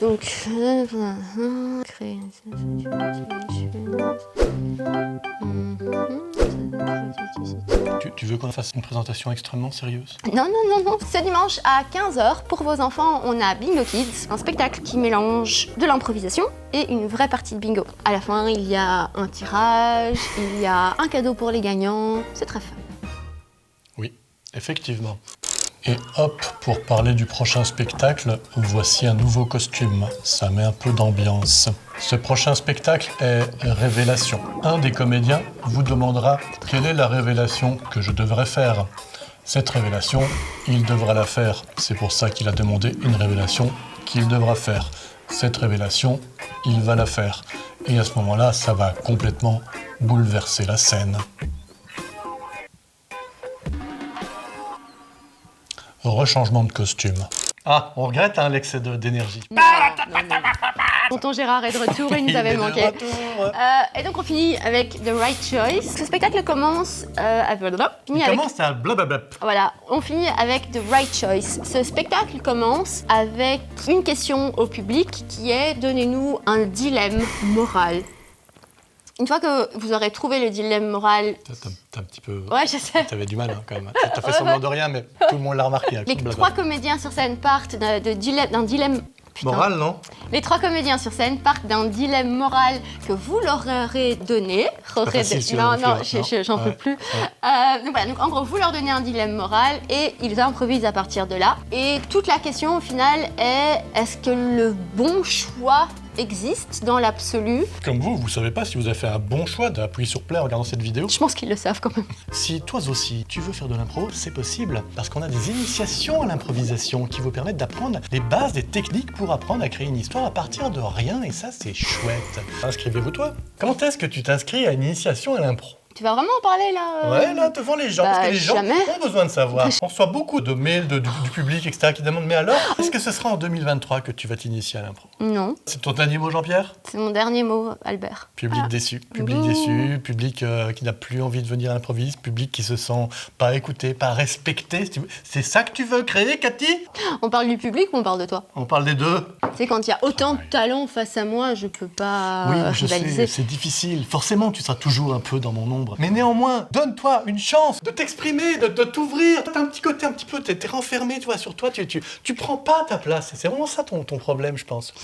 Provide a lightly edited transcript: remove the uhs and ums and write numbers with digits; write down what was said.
Donc, créer Tu veux qu'on fasse une présentation extrêmement sérieuse? Non. Ce dimanche à 15h, pour vos enfants, on a Bingo Kids, un spectacle qui mélange de l'improvisation et une vraie partie de bingo. À la fin, il y a un tirage, il y a un cadeau pour les gagnants. C'est très fun. Oui, effectivement. Et hop, pour parler du prochain spectacle, voici un nouveau costume. Ça met un peu d'ambiance. Ce prochain spectacle est Révélation. Un des comédiens vous demandera quelle est la révélation que je devrais faire. Cette révélation, il devra la faire. C'est pour ça qu'il a demandé une révélation qu'il devra faire. Cette révélation, il va la faire. Et à ce moment-là, ça va complètement bouleverser la scène. Rechangement de costume. Ah, on regrette hein, l'excès d'énergie. Non. Tonton Gérard est de retour, il nous avait manqué. Et donc on finit avec The Right Choice. Ce spectacle commence à blablabla. Voilà, on finit avec The Right Choice. Ce spectacle commence avec une question au public qui est « Donnez-nous un dilemme moral ». Une fois que vous aurez trouvé le dilemme moral... T'as un petit peu... Ouais, je sais. T'avais du mal hein, quand même. T'as fait semblant de rien, mais tout le monde l'a remarqué. Les trois comédiens sur scène partent d'un dilemme... Putain. Moral, non? Les trois comédiens sur scène partent d'un dilemme moral que vous leur aurez donné. J'en peux plus. Donc en gros, vous leur donnez un dilemme moral et ils improvisent à partir de là. Et toute la question au final est, est-ce que le bon choix existe dans l'absolu? Comme vous savez pas si vous avez fait un bon choix d'appuyer sur play en regardant cette vidéo. Je pense qu'ils le savent quand même. Si toi aussi, tu veux faire de l'impro, c'est possible. Parce qu'on a des initiations à l'improvisation qui vous permettent d'apprendre les bases, des techniques pour apprendre à créer une histoire à partir de rien. Et ça, c'est chouette. Inscrivez-vous toi. Comment est-ce que tu t'inscris à une initiation à l'impro? Tu vas vraiment en parler là Ouais, là, devant les gens, parce que les gens ont besoin de savoir. On reçoit beaucoup de mails du public, etc., qui demandent « Mais alors, est-ce que ce sera en 2023 que tu vas t'initier à l'impro ?» Non. C'est ton dernier mot, Jean-Pierre? C'est mon dernier mot, Albert. Public déçu, public qui n'a plus envie de venir à l'improviste, public qui se sent pas écouté, pas respecté. C'est ça que tu veux créer, Cathy? On parle du public ou on parle de toi? On parle des deux. Tu sais, quand il y a autant de talent face à moi, je peux pas rivaliser. Oui, c'est difficile. Forcément, tu seras toujours un peu dans mon ombre. Mais néanmoins, donne-toi une chance de t'exprimer, de t'ouvrir. T'as un petit côté un petit peu, t'es renfermé, tu vois, sur toi. Tu prends pas ta place. C'est vraiment ça ton problème, je pense.